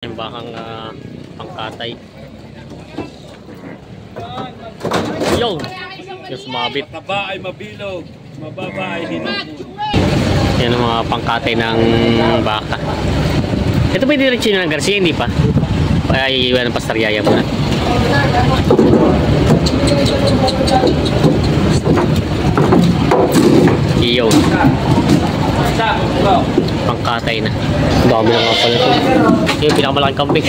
Yung bakang pangkatay. Yo! Yung sumabit. Mataba ay mabilog, mababa ay hinukod. Yan ang mga pangkatay ng baka. Ito ba yung diretso ng Garcia? Hindi pa. Ay, iwan ng pastaryaya muna. Yo! Pangkatay na. Dami na nga pala ito. Yung pinakamalaking kambing.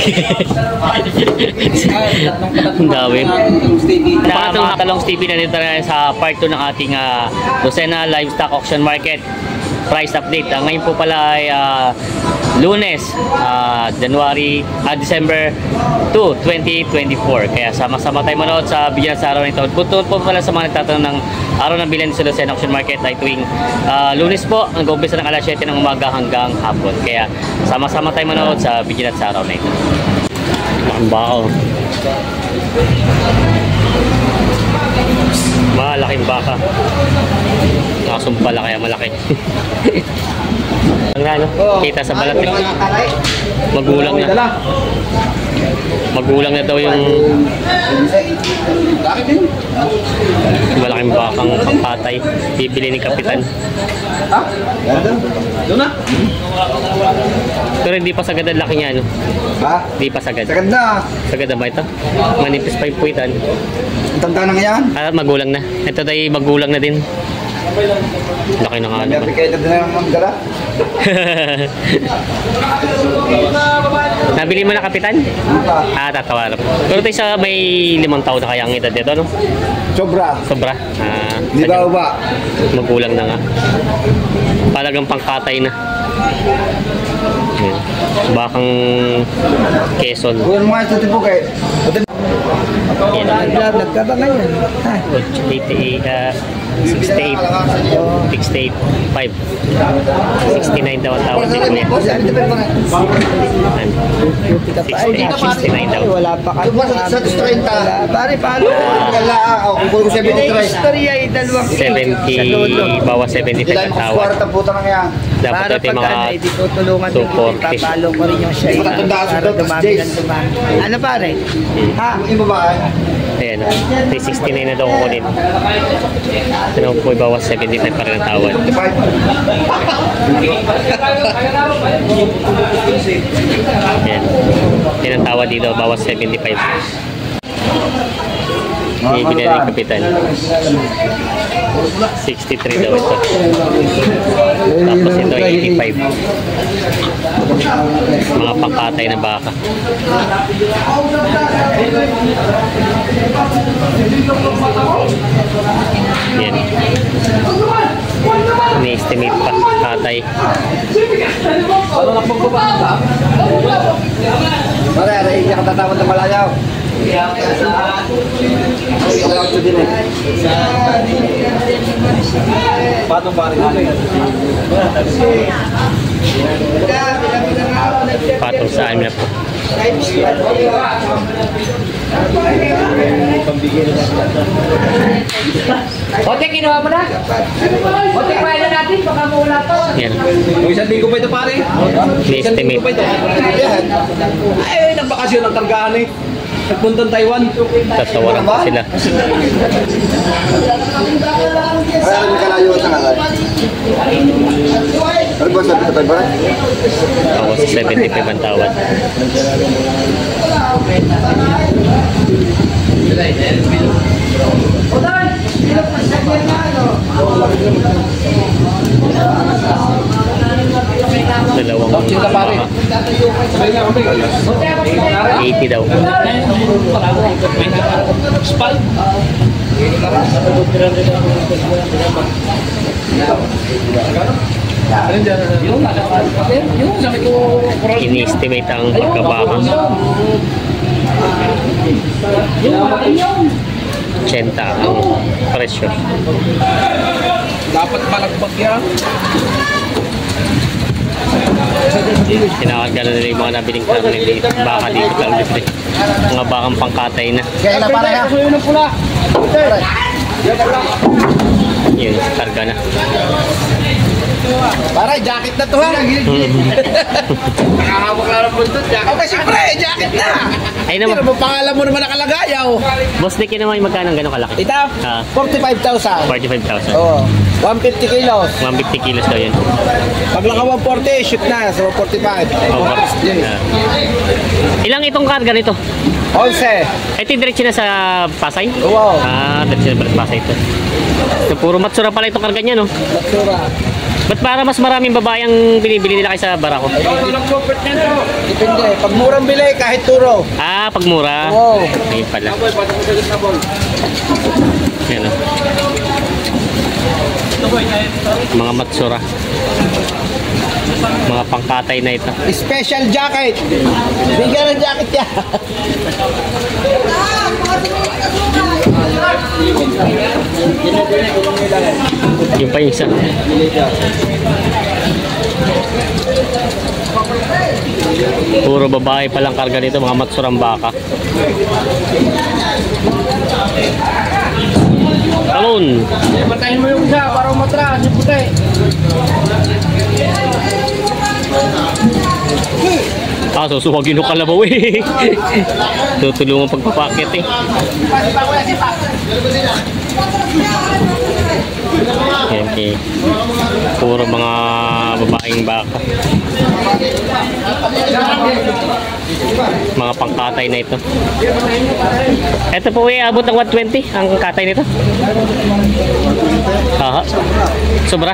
Ang dami. Pangatong Talong TV na dito na sa part 2 ng ating Lucena Livestock Auction Market price update. Ngayon po pala ay Lunes, December 2, 2024. Kaya sama-sama tayo manood sa bigyan sa araw nito. Butod po pala sa mga nagtatanong ng araw ng bilhin sa Lucena Auction Market ay tuwing Lunes po, nag-umpisa ng alas 7 ng umaga hanggang hapon. Kaya sama-sama tayo manood sa bigyan sa araw na ito. Ang baka. Malaking baka. Nakasumpala kaya malaki. Ang ano, kita sa balat. Magulang na. Magulang na daw yung malaking bakang pangkatay. Bibili ni Kapitan. Pero hindi pa sagad ang laki niya, no? Ha? Hindi pa sagad. Sagad na. Sagad na ba ito? Manipis pa yung puwitan. Tanda na nga yan. Magulang na. Ito tayo magulang na din. Laki na nga naman. Kaya na ng manggara. Nabili mo na, Kapitan? Tatawa. Pero tayo sa may 5 taon na kaya ang edad dito, no? Sobra. Sobra. Di ba ba? Magulang na nga. Palagang pangkatay na. Ayan. Bakang Quezon. Kuyan mo nga ito tipo kayo. Nagkaba ngayon. 68, 68, 5. 69 daw ang tawag dito niya. 69 daw. Wala pa ka. Sa 30. Pare, paano? Wala kung 73. Istorya ay 70, bawa 75 ang tawag. Kwarta puta na yan. Dapat ito yung mga hindi ko tulungan 240. Papalo ko rin yung siya. Para dumami ng dumami. Ano pare? Ha? Yung babae. Ayan, 69 na daw kukunin. Ano po, bawas 75 pa rin ang tawad. Ayan. Yan ang tawad dito, bawas 75. Bibili na yung Kapitan. 63 daw ito. Tapos ito 85. Mga pangkatay na baka. Yan. Ini-estimate pa katay. Pare, hindi ka tatawad na malayaw. Patong pare. Patong saan na po. Ote, kinuha mo na? Ote, kaya na natin, baka mula pa. Yan. Yung isang linggo pa ito pare. Ini-estimate. Ay, nagbakasyon ng Targaan eh. Nagpuntang Taiwan. Tatawaran pa sila. Kaya rin kalayo sa kalay. Ano ba sabi sa pare? Bawas 75 ang tawad. Dalawang baka. 80 daw. Spal. Ini-estimate ang pagkabaka. 80 ang presyo. Dapat malagbag yan. Tinawag nila yung mga nabiling karne dito. Baka dito lang dito. Mga bakang pangkatay na. Kaya na pala yan. Yun, karga na. Para, jacket na to ha. Nakahawak lang ng buntot, jacket. Okay, siyempre, jacket na. Ay Pero naman, pangalan mo naman nakalagay, boss Nick, yun naman yung magkano gano'ng kalaki? Ito, Ah. 45,000. 45,000. Oo, 150 kilos. 150 kilos daw yun. Pag naka 140, shoot na. So, 45. Oh, Yes. Ilang itong karga nito? 11. Ito yung diretso na sa Pasay? Wow. Ah, diretso na sa Pasay ito. So, puro Matsura pala itong karga niya, no? Matsura. Ba't para mas maraming babae ang binibili nila kaysa Barako? Depende. Pag murang bili, kahit turo. Ah, pag mura. Wow. Ayun pala. Yan, no? Mga Matsura. Mga pangkatay na ito. Special jacket. Bigyan ng jacket yan. Yung pa yung isa. Puro babae palang karga nito, mga Matsurang baka. Talon. Patayin mo yung isa para umatras yung puti. Ah, susuwagin yung kalabaw eh. Tutulungan pagpapakit eh. Okay. Puro mga babaeng baka. Mga pangkatay na ito. Ito po eh, abot ng 120 ang katay nito. Aha. Sobra?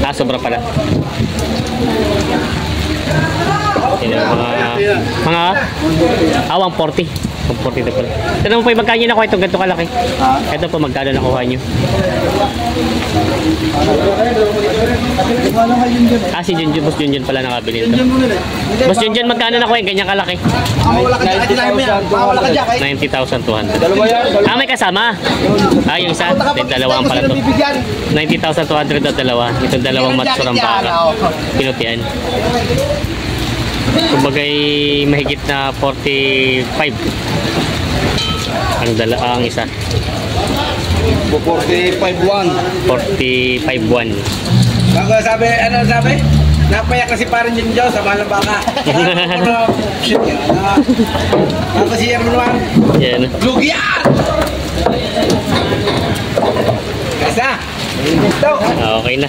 Ah, sobra pala. Yan ang mga 140. 140 na pala. Ito naman po yung magkano nakuha itong ganito kalaki. Ito po magkano nakuha nyo. Ah, si Junjun, Boss Junjun pala nakabili ito. Boss Junjun, magkano nakuha yung ganyan kalaki? Wala ka jacket. 90,200. Dalawa yan. Ah, may kasama. Ah, yung isa. May dalawang pala to. 90,200 at dalawa. Itong dalawang Matsurang baka. Pinutian. Kumbagay mahigit na 45 ang isa. 45-1. 45-1. Bago sabi, ano sabi? Napayak na si Parin Junjo sa mahal ng baka. Shit yan. Ako si Yerman Juan. Yan. Lugi yan! Kasa! Ito! Okay na.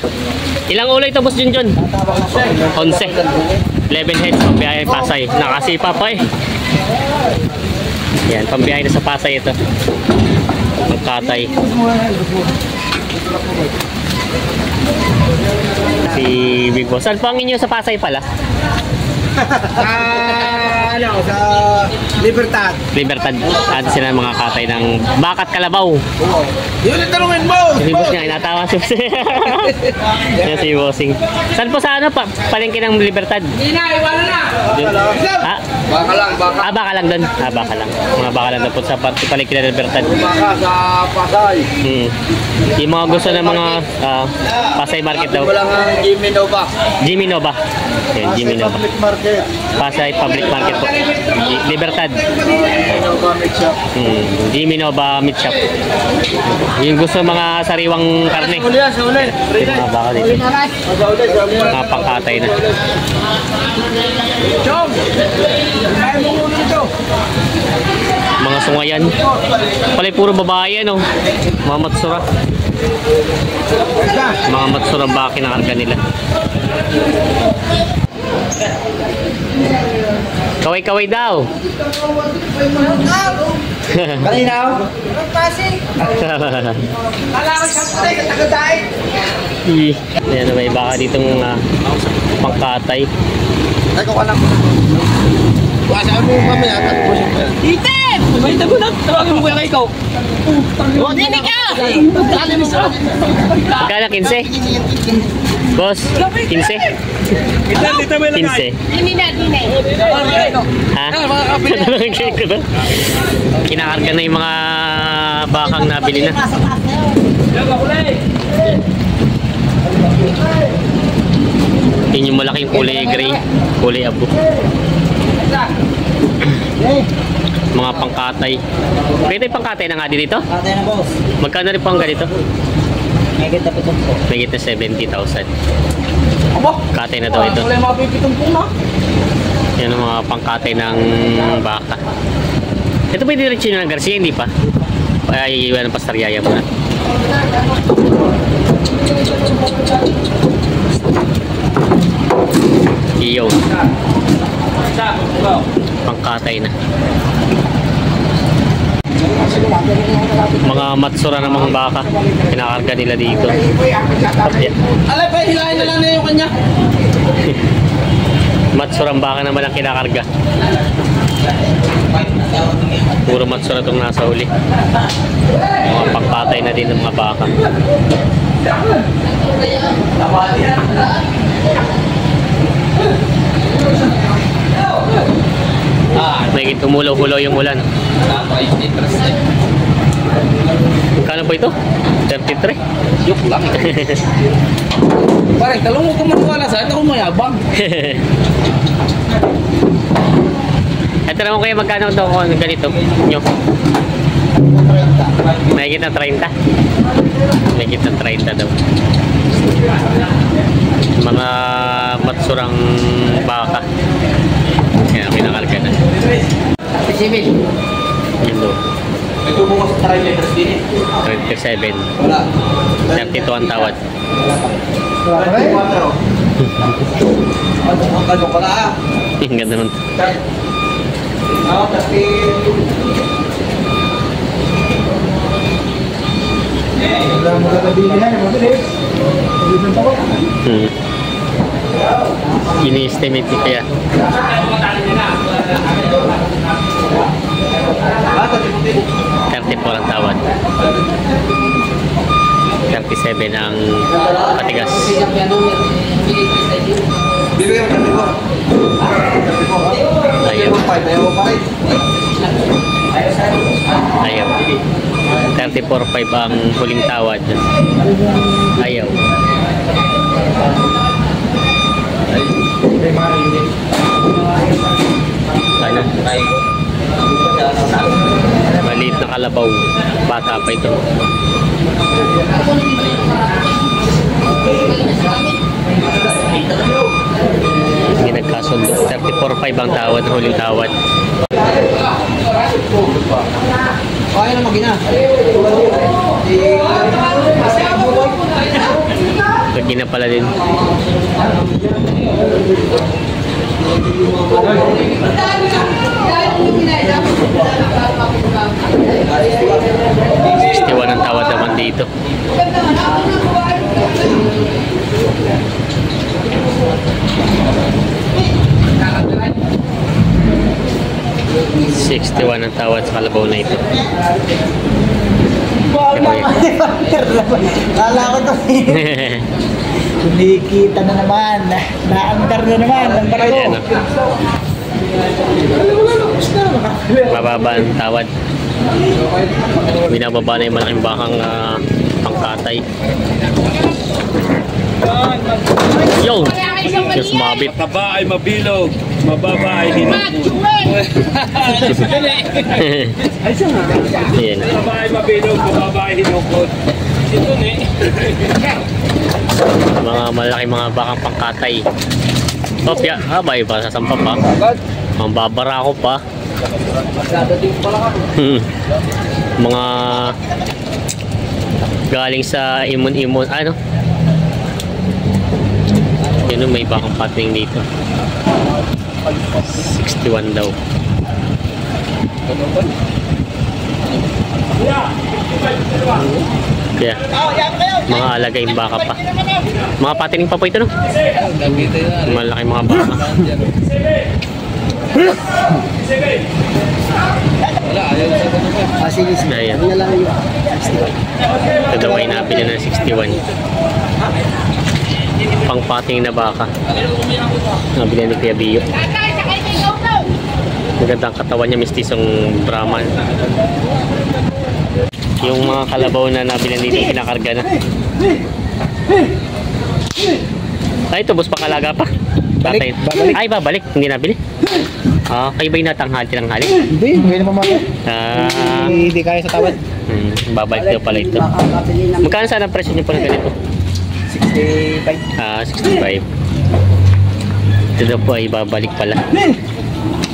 Ilang ulo ito, Boss Junjun? 11. 11 heads, pambiyahe Pasay. Nakasipa pa eh. Yan, pambiyahe na sa Pasay ito. Ang katay. Si Big Boss. Saan po ang inyo sa Pasay pala? Sa Libertad. Libertad. At sila mga katay ng Bakat Kalabaw. Yun ang tanungin mo! Si Boss niya, inatawa si Boss. Yan si Bossing. Saan po sa ano? Palengke ng Libertad? Hindi na, iwala na. Ah, Baka lang, baka. baka lang doon. Ah, baka lang. Mga baka lang doon po sa palengke ng Libertad. Baka sa Pasay. Yung mga gusto ng mga Pasay Market daw. Wala nga Jimmy Nova. Jimmy Nova. Yan, Jimmy Nova. Market. Pasay Public Market po. Libertad. Nova Mix Shop. Jimmy Nova Meat Shop. Yung gusto mga sariwang karne. Uli yan, sa uli. Mga baka dito. Sa uli, sa uli. Mga pangkatay na. Chong! Kaya mo muna ito. Mga sungayan. Palay puro babae ano. Mga Matsura. Mga Matsura baki na karga nila. Kaway-kaway daw. Kanina ako. Ayan, may baka ditong pangkatay. Ay, kung alam mo. Saan mo mamaya? Tapusin mo yan. Itin! May tagunan. Tawagin mo kuya kay ikaw. Hindi ka! Magkano 15? Boss, 15? 15. Hindi na, hindi na. Ha? Kinakarga na yung mga bakang nabili na. Yun yung malaking kulay gray, kulay abo. Mga pangkatay. Pwede pangkatay na nga din dito? Katay na boss. Magkano rin pang ganito? May kita po po. May kita 70,000. Aba, Katay na daw ito. wala yung mga pipitong po na. Yan ang mga pangkatay ng baka. Ito ba yung diretso ng Garcia? Hindi pa. Ay, iwan ng pastaryaya muna. Iyon. Pangkatay na. Mga matsura ng mga baka. Kinakarga nila dito. Alay pa, hilahin na lang na yung kanya. Matsurang baka naman ang kinakarga. Puro matsura itong nasa huli. Mga pangkatay na din ng mga baka. May tumulo-hulo yung ulan. Kano po ito? 33? Yok lang. Parang talong mo kung maniwala sa akin, ako mayabang. Ito naman kaya magkano ito kung ganito nyo? May kita 30? May kita 30 daw. Mga matsurang baka. Kaya kinakarga na. Sibil. Yun daw. May tumukas sa taray letters din eh. 37. Wala. 32 ang tawad. Ano pala ah? Ang ganda nun. Oo, kasi... Wala mo kakabili na, mabilis. Ini-estimate ko kaya. Ah, 34 ang tawad. 37 ang patigas. bibigyan mo 34. Ayaw. 5, ayaw pa rin. Ayaw. 34.5 ang huling tawad. Ayaw. Ano? Maliit na kalabaw. Bata pa ito. Hindi nagkasundo. 34.5 ang tawad. Huling tawad. Kaya na magina. Lagi na pala din. $61 ang tawad naman dito. $61 ang tawad sa kalabaw na ito. Kala ko to. Kumikita na naman. Naandar na naman. Ang barko. Ayan, no? Mababa ang tawad. Binababa na yung malaking bakang pangkatay. Yo! Yung sumabit. Mataba ay mabilog, mababa ay hinukod. Ayan. Mataba ay mabilog, mababa ay hinukod. Ito ni. Mga malaki mga bakang pangkatay. Opya, abay pa, sasampa pa. Ang babara ko pa. Mga galing sa imon-imon. Ano? Yun, may bakang pating dito. 61 daw. Kaya, mga alagay baka pa. Mga patining pa po ito, no? Malaki mga baka. Ayan. Ito daw ay nabili ng 61. Pangpating na baka. Nabili ni Kuya Bio. Magandang katawan niya, mistisong Brahman. Yung mga kalabaw na nabili dito, kinakarga na. Ay, ito, boss, pakalaga pa. Balik, Tatay. babalik. Ay, babalik. Hindi nabili. Kayo ba'y natanghali? Hindi, hindi naman maka. Ah, Hindi kaya sa tawad. Babalik daw pala ito. Magkano sana ang presyo niyo po na ganito? 65. Ah, 65. Ito daw po ay babalik pala.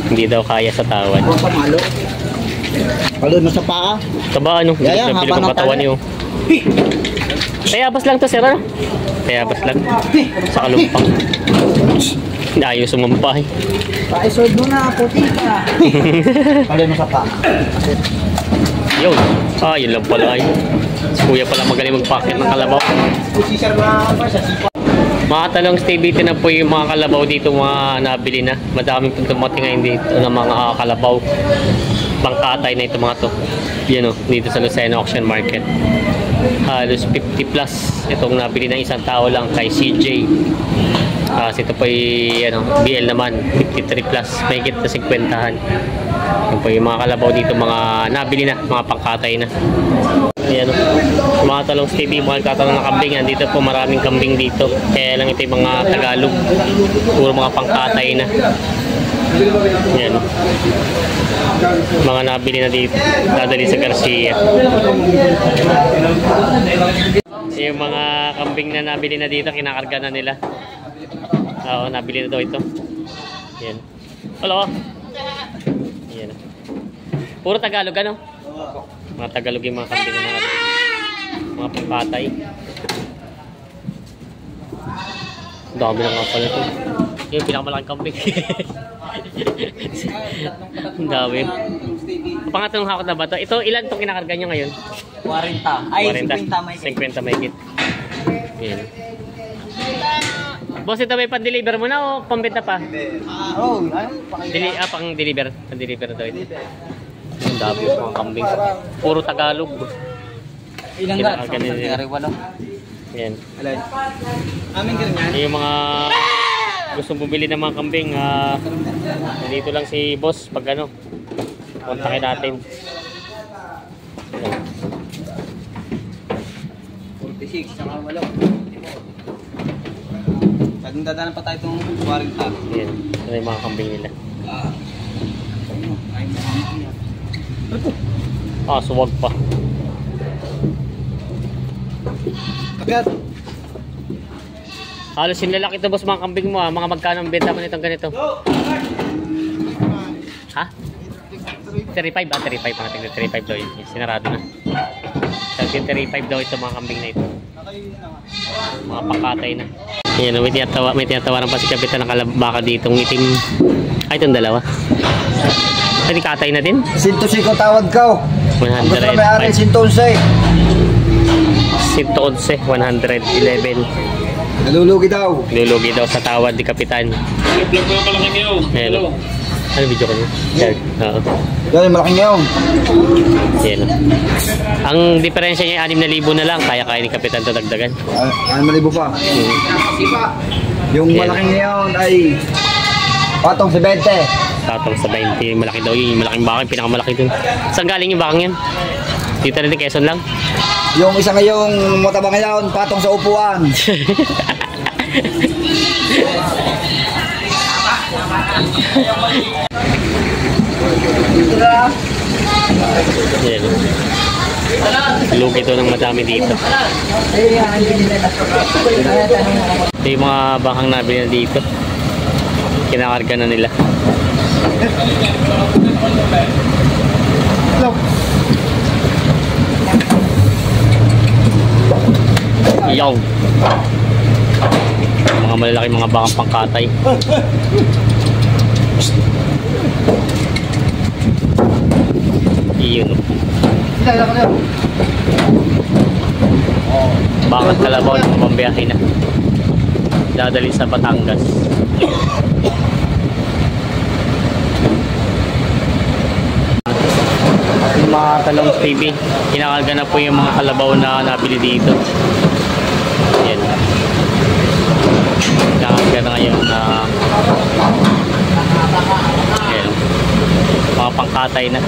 Hindi daw kaya sa tawad. Pamalo. Palo na sa paa. Kaba ano? Yaya, Bilog na bilog haba ang ng katawan tali. niyo. Tayabas lang to, sir, ano? Tayabas lang. Sa kalumpang. Ayaw sumampay. Paisod mo na, puti ka. Palo na sa paa. Yun. Ah, yun lang pala ay. Si kuya pala magaling mag-packet ng kalabaw. Si sir na pa siya. Mga talong stability na po yung mga kalabaw dito, mga nabili na. Madaming pong dumating ngayon dito ng mga kalabaw. Pangkatay na ito mga to. Yan o, dito sa Lucena Auction Market. Halos 50 plus itong nabili ng isang tao lang kay CJ. Ito po ay BL naman 53 plus, may higit na 50-han. Yan po yung mga kalabaw dito, mga nabili na, mga pangkatay na. Ayan o, mga talong stevie, mga nagtatanong ng kambing. Dito po maraming kambing dito, kaya lang ito yung mga Tagalog, puro mga pangkatay na. Ayan o, mga nabili na dito, dadali sa Garcia. Yung mga kambing na nabili na dito, kinakarga na nila. Oo, nabili na daw ito. Ayan. Hello. Ayan. Puro Tagalog ano? Mga Tagalog yung mga kambing ng mga pangkatay. Dami na nga pala ito. Yung pinakamalaking kambing. Ang dami. Pangatlong hakot na ba ito? Ito, ilan itong kinakarga nyo ngayon? 40. Ay, 50 may higit. Ayan. Boss, ito may pan-deliver mo na o pambenta pa? Oh, Pang-deliver. Pang-deliver daw ito. Ang dami yung mga kambing. Puro Tagalog. ilang Kinakarga gat? nila. Walo. Ayan. Alay. Amin ganyan. Yung mga gustong bumili ng mga kambing, nandito lang si boss pag ano, kontakin natin. Ayan. 46, saka walo. Laging dadaanan pa tayo itong 40. Ayan. Ito yung mga kambing nila. Suwag pa. Agad. Halos yung lalaki ito boss, mga kambing mo mga magkano ang benta mo nitong ganito? Ha? 35? 35 mga tingnan, 35 daw yun. Sinarado na. 35 daw ito mga kambing na ito. Mga pakatay na. Ayan, may tinatawaran pa si Kapitan ng kalabaka dito. Itim. Ay, itong dalawa. Ay, di katay na din? 105 ko tawad ka. 100. Basta may ari 111. 111, 111. Nalulugi daw. Lulugi daw sa tawad ni Kapitan. Vlog mo yung malaking yaw. Ayan. Ano video ko niya? Yan. Oo. Yan, malaking yaw. Yan. Ang diferensya niya 6,000 na lang. Kaya-kaya ni Kapitan to dagdagan. Ano malibo pa? Yung Yan. malaking yaw ay patong sa 20. Tatong sa 20. Yung malaki daw yun. Yung malaking bakang. Pinakamalaki dun. Saan galing yung bakang yan? Dito rin din, Quezon lang. Yung isa ngayong matabang yaw, patong sa upuan. Yan. Lugi to ng madami dito. Ito yung mga bakang nabili na dito. Kinakarga na nila. Yaw. Mga malalaki mga bakang pangkatay. Iyon. Bakang kalabaw ng pambiyahe na. Dadali sa Batangas. Yung mga talong TV, kinakarga na po yung mga kalabaw na nabili dito. Yan. Kinakarga na ngayon na yan. Mga pangkatay na.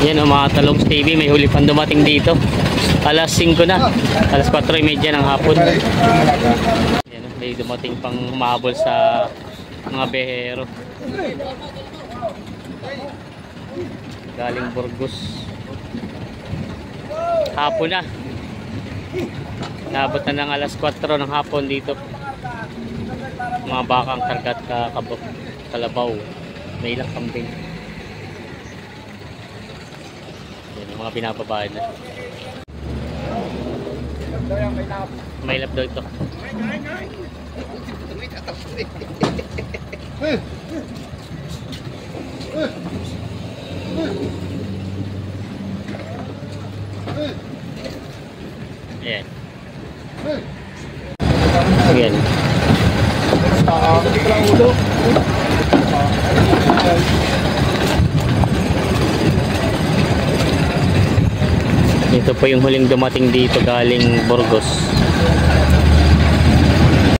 Yan o, mga talong TV, may huli pang dumating dito. Alas 5 na. Alas 4:30 ng hapon. Yan o, may dumating pang humahabol sa mga behero. Galing Burgos. Hapon na. Naabot na ng alas 4 ng hapon dito. Mga bakang kargat kalabaw. May ilang kambing. Yan, yung mga binababahan na. May lap daw ito. Ayan. Ayan. Ito po yung huling dumating dito galing Burgos.